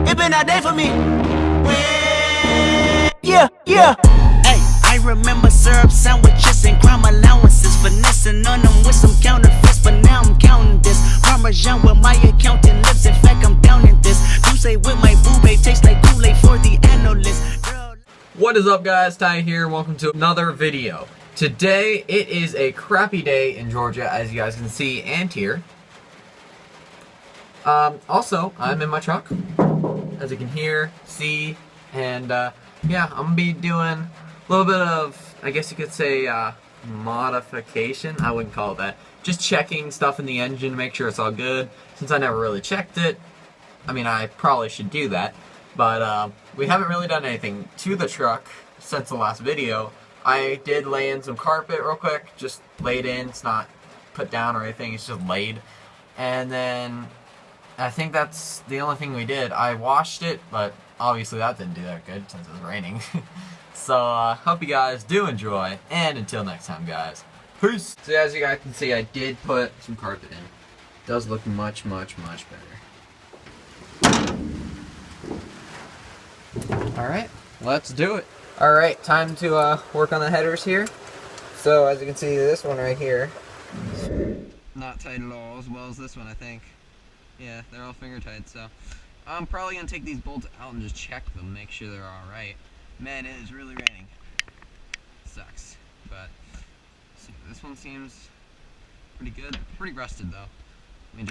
It been a day for me. Yeah, yeah. Hey, I remember syrup sandwiches and crime allowances, finessing on them with some counterfeits, but now I'm counting this. Parmesan with my accountant lips, in fact I'm down in this. You say with my boo babe, tastes like Kool-Aid for the analyst. Girl. What is up, guys? Ty here. Welcome to another video. Today it is a crappy day in Georgia, as you guys can see and hear. Also, I'm in my truck, as you can hear, see, and yeah, I'm gonna be doing a little bit of, I guess you could say, modification. I wouldn't call it that. Just checking stuff in the engine to make sure it's all good. Since I never really checked it, I mean, I probably should do that. But we haven't really done anything to the truck since the last video. I did lay in some carpet real quick, just laid in. It's not put down or anything, it's just laid. And then I think that's the only thing we did. I washed it, but obviously that didn't do that good since it was raining. So hope you guys do enjoy, and until next time, guys, peace. So as you guys can see, I did put some carpet in. It does look much, much, much better. Alright, let's do it. Alright, time to work on the headers here. So as you can see, this one right here, not tight at all, as well as this one, I think. Yeah, they're all finger tight, so I'm probably going to take these bolts out and just check them, make sure they're alright. Man, it is really raining. Sucks. But see, this one seems pretty good. Pretty rusted, though. I mean,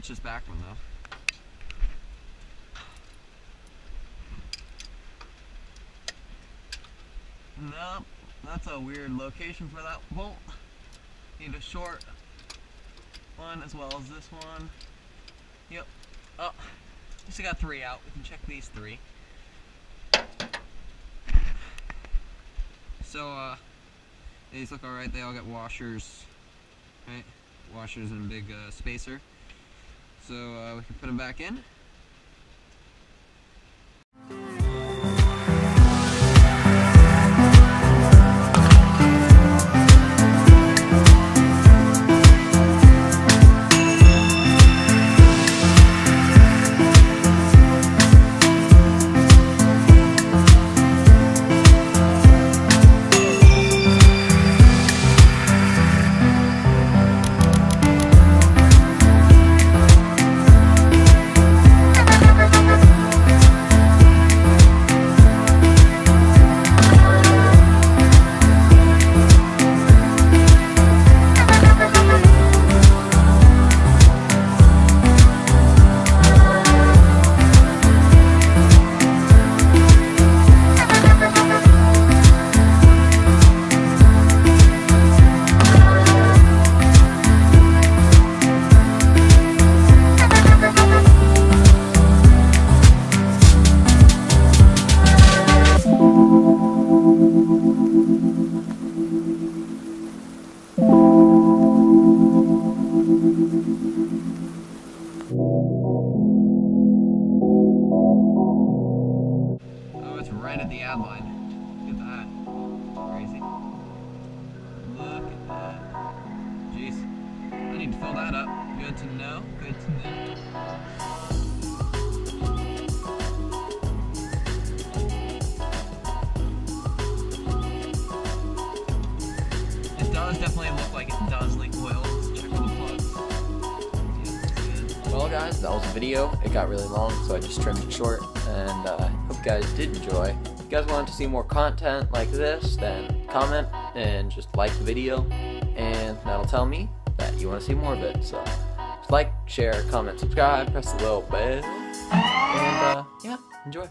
this back one though. Nope, that's a weird location for that bolt. Need a short one as well as this one. Yep. Oh, just got 3 out. We can check these 3. So these look alright. They all got washers, right? Washers and a big spacer. So we can put them back in. Right at the ad line. Look at that. Crazy. Look at that. Jeez. I need to fill that up. Good to know. Good to know. It does definitely look like it does leak oil. Let's check all the plugs. Yeah, well, guys, that was the video. It got really long, so I just trimmed it short. And I hope you guys did enjoy. you guys want to see more content like this, then comment and just like the video, and that'll tell me that you want to see more of it. So just like, share, comment, subscribe, press the little bell, and yeah, enjoy.